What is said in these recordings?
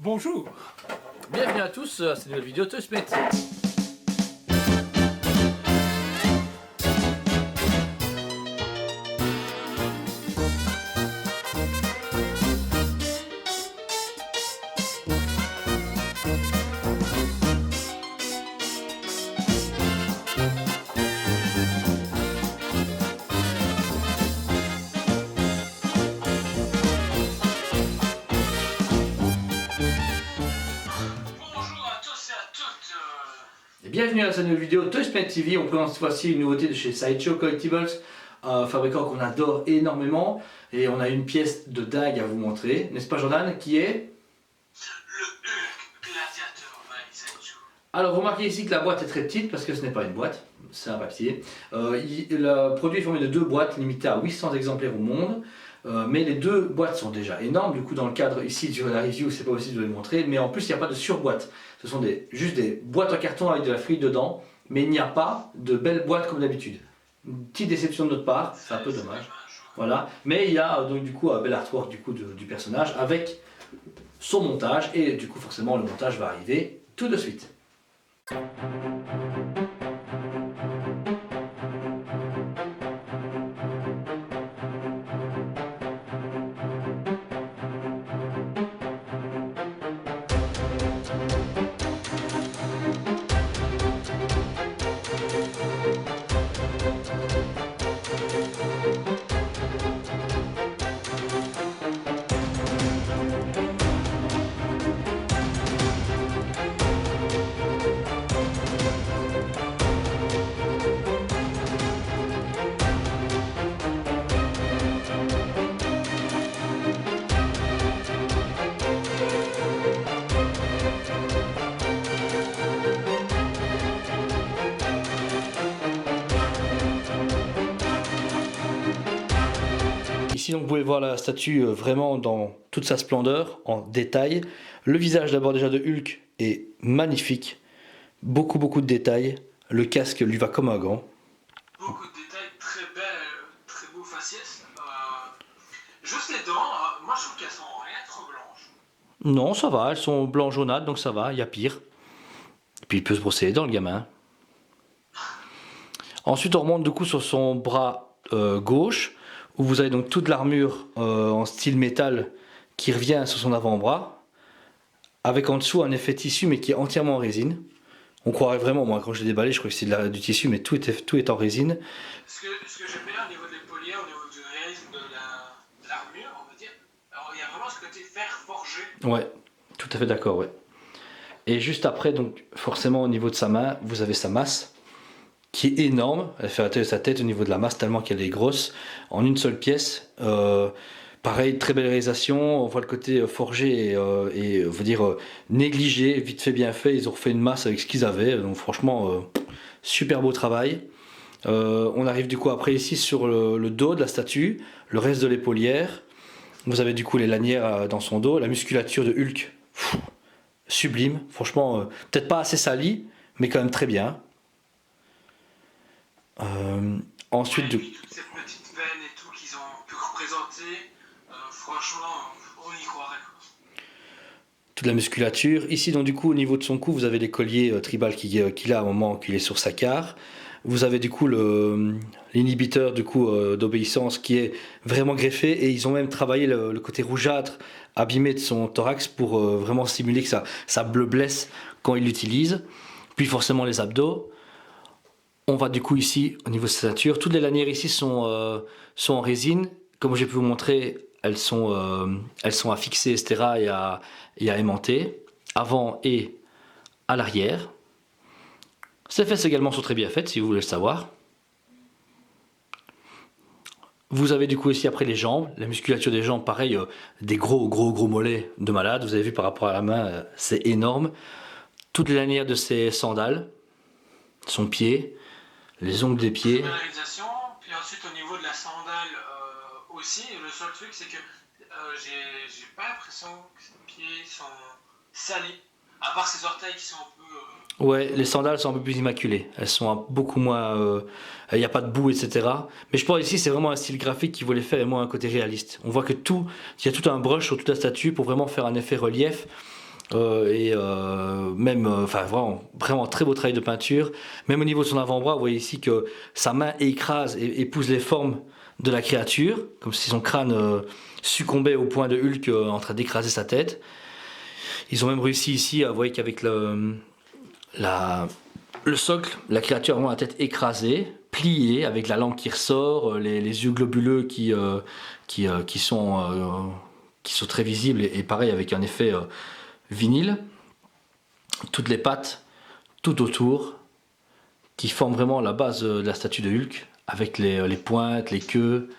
Bonjour. Bienvenue à tous à cette nouvelle vidéo TouchMate. Et bienvenue à cette nouvelle vidéo TouchMate TV. On présente cette fois-ci une nouveauté de chez Sideshow Collectibles, un fabricant qu'on adore énormément. Et on a une pièce de dingue à vous montrer, n'est-ce pas Jordan, qui est le Hulk Gladiator by Sideshow. Alors vous remarquez ici que la boîte est très petite parce que ce n'est pas une boîte, c'est un papier. Le produit est formé de deux boîtes limitées à 800 exemplaires au monde. Mais les deux boîtes sont déjà énormes, du coup dans le cadre ici de la review c'est pas possible de les montrer, mais en plus il n'y a pas de surboîte. Ce sont juste des boîtes en carton avec de la fluide dedans, mais il n'y a pas de belles boîtes comme d'habitude. Une petite déception de notre part, c'est un peu dommage. Voilà, mais il y a donc du coup un bel artwork du personnage avec son montage, et du coup forcément le montage va arriver tout de suite. Ici donc vous pouvez voir la statue vraiment dans toute sa splendeur, en détail. Le visage d'abord déjà de Hulk est magnifique, beaucoup de détails. Le casque lui va comme un gant. Beaucoup de détails, très belle, très beau faciès. Juste les dents, moi je trouve qu'elles sont rien trop blanches. Non ça va, elles sont blanc jaunâtres donc ça va, il y a pire. Et puis il peut se brosser les dents le gamin. Ensuite on remonte du coup sur son bras gauche, où vous avez donc toute l'armure en style métal qui revient sur son avant-bras, avec en dessous un effet tissu mais qui est entièrement en résine. On croirait vraiment, moi quand je l'ai déballé je crois que c'est du tissu, mais tout est en résine. Ce que j'aime bien au niveau de l'épaulière, au niveau du réalisme de l'armure, on va dire, alors il y a vraiment ce côté fer forgé. Ouais, tout à fait d'accord, ouais. Et juste après, donc forcément au niveau de sa main, vous avez sa masse, qui est énorme. Elle fait la taille de sa tête au niveau de la masse tellement qu'elle est grosse, en une seule pièce. Pareil, très belle réalisation, on voit le côté forgé et on va dire négligé, vite fait bien fait. Ils ont refait une masse avec ce qu'ils avaient, donc franchement super beau travail. On arrive du coup après ici sur le dos de la statue, le reste de l'épaulière. Vous avez du coup les lanières dans son dos, la musculature de Hulk, sublime, franchement peut-être pas assez salie, mais quand même très bien. Ensuite, Et puis toutes ces petites veines et tout qu'ils ont pu représenter, franchement, on y croirait. toute la musculature. Ici, donc du coup, au niveau de son cou, vous avez les colliers tribal qu'il a au moment qu'il est sur sa carre. Vous avez du coup l'inhibiteur du coup d'obéissance qui est vraiment greffé, et ils ont même travaillé le côté rougeâtre abîmé de son thorax pour vraiment simuler que ça bleu blesse quand il l'utilise. Puis forcément les abdos. On va du coup ici au niveau de sa stature. Toutes les lanières ici sont en résine. Comme j'ai pu vous montrer, elles sont affixées, etc. et à aimanter, avant et à l'arrière. Ces fesses également sont très bien faites si vous voulez le savoir. Vous avez du coup ici après les jambes, la musculature des jambes, pareil, des gros mollets de malade. Vous avez vu par rapport à la main, c'est énorme. Toutes les lanières de ses sandales, son pied, les ongles des pieds. Belle réalisation, puis ensuite au niveau de la sandale aussi, le seul truc c'est que j'ai pas l'impression que ses pieds sont salis, à part ses orteils qui sont un peu... Ouais, les sandales sont un peu plus immaculées. Elles sont beaucoup moins... Il n'y a pas de boue, etc. Mais je pense ici, c'est vraiment un style graphique qui voulait faire et moins un côté réaliste. On voit que il y a tout un brush sur toute la statue pour vraiment faire un effet relief. Même, enfin vraiment très beau travail de peinture. Même au niveau de son avant-bras, vous voyez ici que sa main écrase et épouse les formes de la créature, comme si son crâne succombait au point de Hulk en train d'écraser sa tête. Ils ont même réussi ici à voir qu'avec le socle, la créature a vraiment la tête écrasée, pliée, avec la langue qui ressort, les yeux globuleux qui sont très visibles et pareil avec un effet vinyle. Toutes les pattes, tout autour, qui forment vraiment la base de la statue de Hulk, avec les pointes, les queues.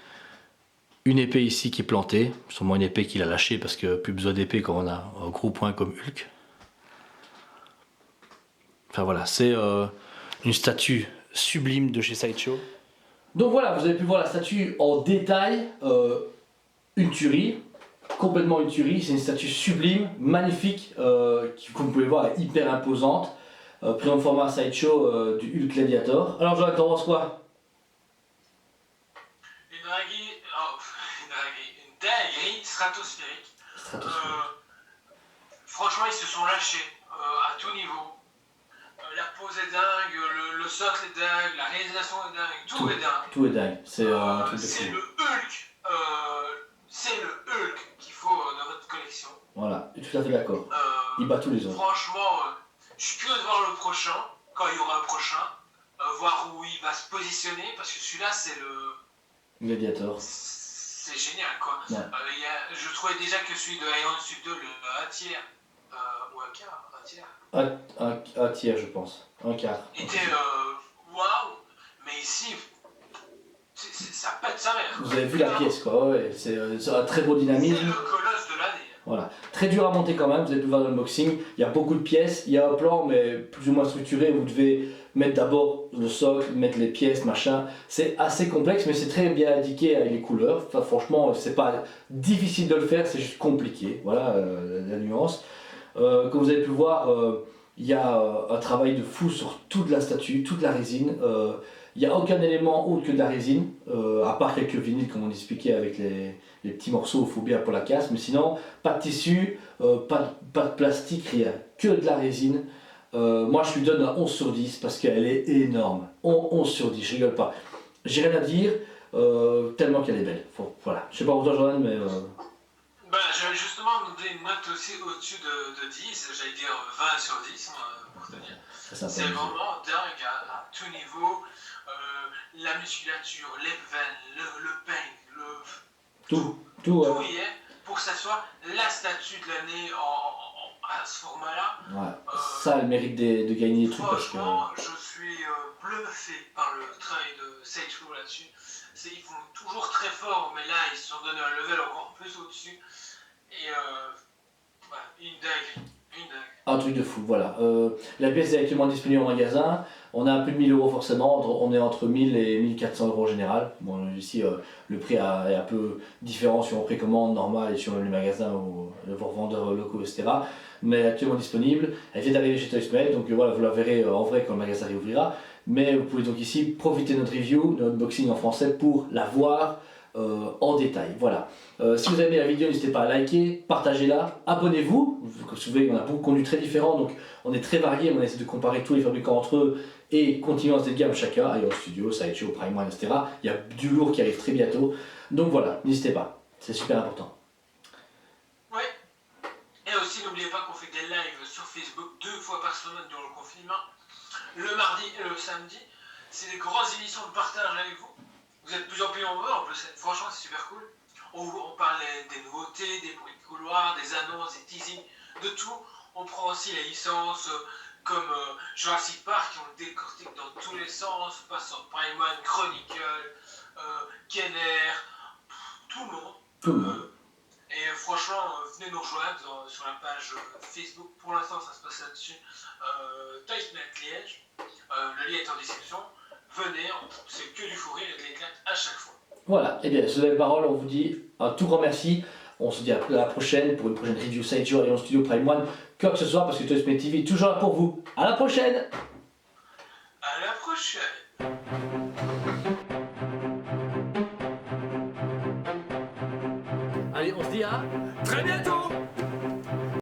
Une épée ici qui est plantée, sûrement une épée qu'il a lâchée parce que plus besoin d'épée quand on a un gros point comme Hulk. Enfin voilà, c'est une statue sublime de chez Sideshow. Donc voilà, vous avez pu voir la statue en détail, une tuerie, complètement une tuerie. C'est une statue sublime, magnifique, qui comme vous pouvez voir est hyper imposante. Pris en format Sideshow du Hulk Gladiator. Alors Jonathan, t'en penses quoi? Une dinguerie stratosphérique. Franchement, ils se sont lâchés à tout niveau. La pose est dingue, le socle est dingue, la réalisation est dingue, tout est dingue. Tout est dingue. C'est le Hulk. C'est le Hulk qu'il faut dans votre collection. Voilà, je suis tout à fait d'accord. Il bat tous les autres. Franchement, je suis curieux de voir le prochain, quand il y aura un prochain, voir où il va se positionner, parce que celui-là, c'est le Gladiator. C'est génial, quoi. Ouais. Je trouvais déjà que celui de Iron Sud 2, le 1 tiers, ou un quart, un tiers. Un tiers, je pense. Un quart. Était waouh, mais ici, ça pète sa mère. Vous avez vu la pièce, quoi. Ouais, c'est un très beau dynamisme. C'est le colosse de l'année. Voilà. Très dur à monter quand même, vous avez pu voir l'unboxing. Il y a beaucoup de pièces, il y a un plan, mais plus ou moins structuré. Vous devez mettre d'abord le socle, mettre les pièces, machin. C'est assez complexe, mais c'est très bien indiqué avec les couleurs. Enfin, franchement, c'est pas difficile de le faire, c'est juste compliqué. Voilà la nuance. Comme vous avez pu voir, il y a un travail de fou sur toute la statue, toute la résine. Il n'y a aucun élément autre que de la résine, à part quelques vinyles comme on expliquait avec les petits morceaux au bien pour la casse, mais sinon pas de tissu, pas de plastique, rien, que de la résine. Moi je lui donne un 11 sur 10 parce qu'elle est énorme, 11 sur 10, je rigole pas. J'ai rien à dire, tellement qu'elle est belle. Voilà, je sais pas pour toi Jordan, mais... J'avais justement noté une note aussi au-dessus de 10, j'allais dire 20 sur 10 pour te dire. C'est vraiment dingue à tout niveau. La musculature, les veines, le pain, tout y est pour que ça soit la statue de l'année à ce format-là. Ouais, ça a le mérite de gagner des trucs parce que... Franchement, je suis bluffé par le travail de Sideshow là-dessus. Ils font toujours très fort, mais là ils se sont donné un level encore plus au-dessus. Et une dingue. Un truc de fou, voilà. La pièce est actuellement disponible en magasin. On a un peu de 1000 € forcément, on est entre 1000 et 1400 € en général. Bon, ici, le prix est un peu différent sur un précommande normal et sur les magasins ou les revendeurs locaux, etc. Mais actuellement disponible. Elle vient d'arriver chez Toysmate, donc voilà, vous la verrez en vrai quand le magasin réouvrira. Mais vous pouvez donc ici profiter de notre review, de notre unboxing en français pour la voir en détail. Voilà. Si vous avez aimé la vidéo, n'hésitez pas à liker, partagez-la, abonnez-vous. Comme vous voyez, on a beaucoup de contenus très différents, donc on est très variés, on essaie de comparer tous les fabricants entre eux et continuer à se gamme chacun, Iron Studio, Sideshow, Prime One, etc. Il y a du lourd qui arrive très bientôt. Donc voilà, n'hésitez pas, c'est super important. Oui, et aussi n'oubliez pas qu'on fait des lives sur Facebook 2 fois par semaine durant le confinement, le mardi et le samedi. C'est des grosses émissions de partage avec vous. Vous êtes de plus en plus nombreux, en plus, franchement c'est super cool. On parle des nouveautés, des bruits de couloir, des annonces, des teasings, de tout. On prend aussi les licences comme Jurassic Park qui on décortique dans tous les sens, on passe sur Prime One, Chronicle, Kenner, tout le monde. Et franchement, venez nous rejoindre sur la page Facebook. Pour l'instant, ça se passe là-dessus. Toysmate Liège. Le lien est en description. Venez, c'est que du fou rire et de l'éclat à chaque fois. Voilà, et bien, sur les paroles, on vous dit un tout grand merci. On se dit à la prochaine pour une prochaine review Sideshow et en studio Prime One, quoi que ce soit, parce que Toysmate TV est toujours là pour vous. À la prochaine! À la prochaine! Allez, on se dit à très bientôt!